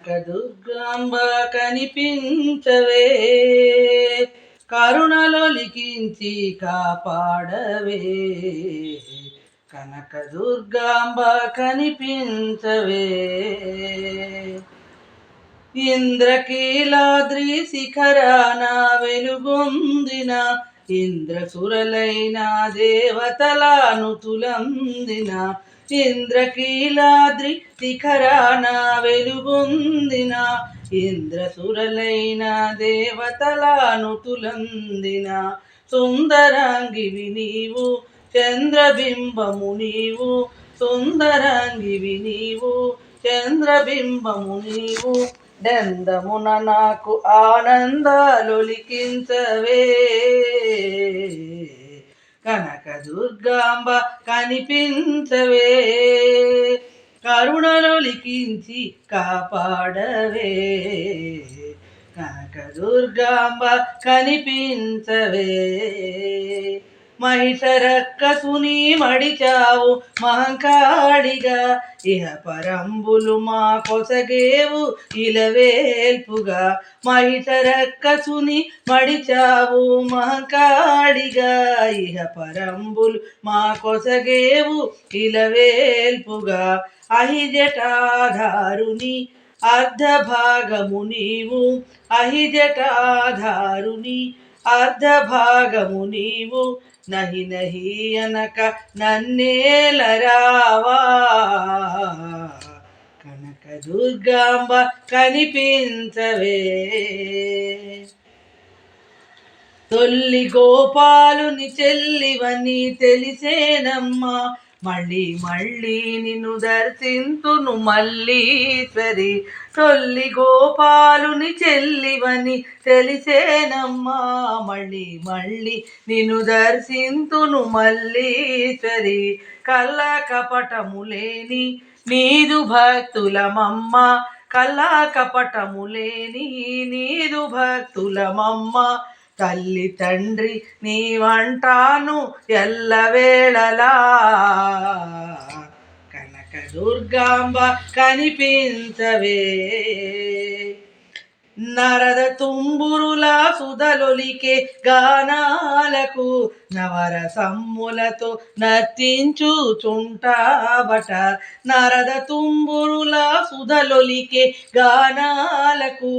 కనకదుర్గాంబ కనిపించవే, కరుణలో లిఖించి కాపాడవే. కనకదుర్గాంబ కనిపించవే. ఇంద్రకీలాద్రి శిఖరాన వెలుగొందిన ఇంద్రసురలైన దేవతలను తులందిన, ఇంద్రకీలాద్రి శిఖరాన వెలుగొందిన ఇంద్రసురలైన దేవతలను తులందిన, సుందరాంగివి నీవు చంద్రబింబము నీవు, సుందరాంగివి నీవు చంద్రబింబము నీవు, దందమున నాకు ఆనందాలొలికించవే. కనకదుర్గాంబ కనిపించవే, కరుణలో లిఖించి కాపాడవే. కనకదుర్గాంబ కనిపించవే. మహిషరక్కసుని మడిచావు మహంకాళిగా, ఇహ పరంబులు మా కొసగేవు ఇలవేల్పుగా. మహిషరక్కసుని మడిచావు మహంకాళిగా, ఇహ పరంబులు మా కొసగేవు ఇలవేల్పుగా. అహిజటాధారుని అర్ధభాగము నీవు, అహిజటాధారుని అర్ధభాగము నీవు, నహి నహి అనక నన్నేలరావా. కనకదుర్గాంబ కనిపించవే. తొల్లి గోపాలుని చెల్లివని తెలిసేనమ్మా, మళ్ళీ మళ్ళీ నిన్ను దర్శింతును మల్లీశ్వరి. తొల్లి గోపాలుని చెల్లివని తెలిసేనమ్మా, మళ్ళీ మళ్ళీ నిన్ను దర్శింతును మల్లీశ్వరి. కల్లా కపటములేని నీదు భక్తులమమ్మ, కల్లా కపటములేని నీదు భక్తులమమ్మ. తల్లి తండ్రి నీవంటాను ఎల్లవేళలా. కనకదుర్గాంబ కనిపించవే. నరద తుంబురుల సుధలొలికే గానాలకు నవరసమ్ములతో నర్తించుచుంటాబట. నరద తుంబురుల సుధలొలికే గానాలకు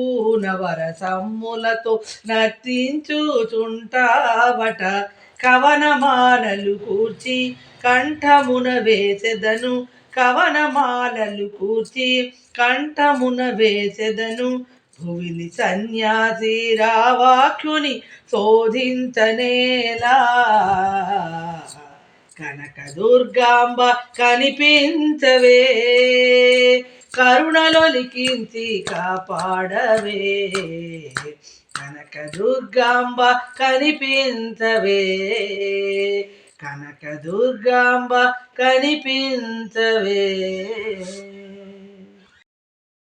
నవరసమ్ములతో నర్తించుచుంటాబట. కవనమాలలు కూర్చి కంఠమున వేసెదను, కవనమాలలు కూర్చి కంఠమున వేసెదను, భువిని సన్యాసి రావాఖ్యుని శోధించనేలా. కనకదుర్గాంబ కనిపించవే, కరుణలో లిఖించి కాపాడవే. కనకదుర్గాంబ కనిపించవే, కనకదుర్గాంబ కనిపించవే.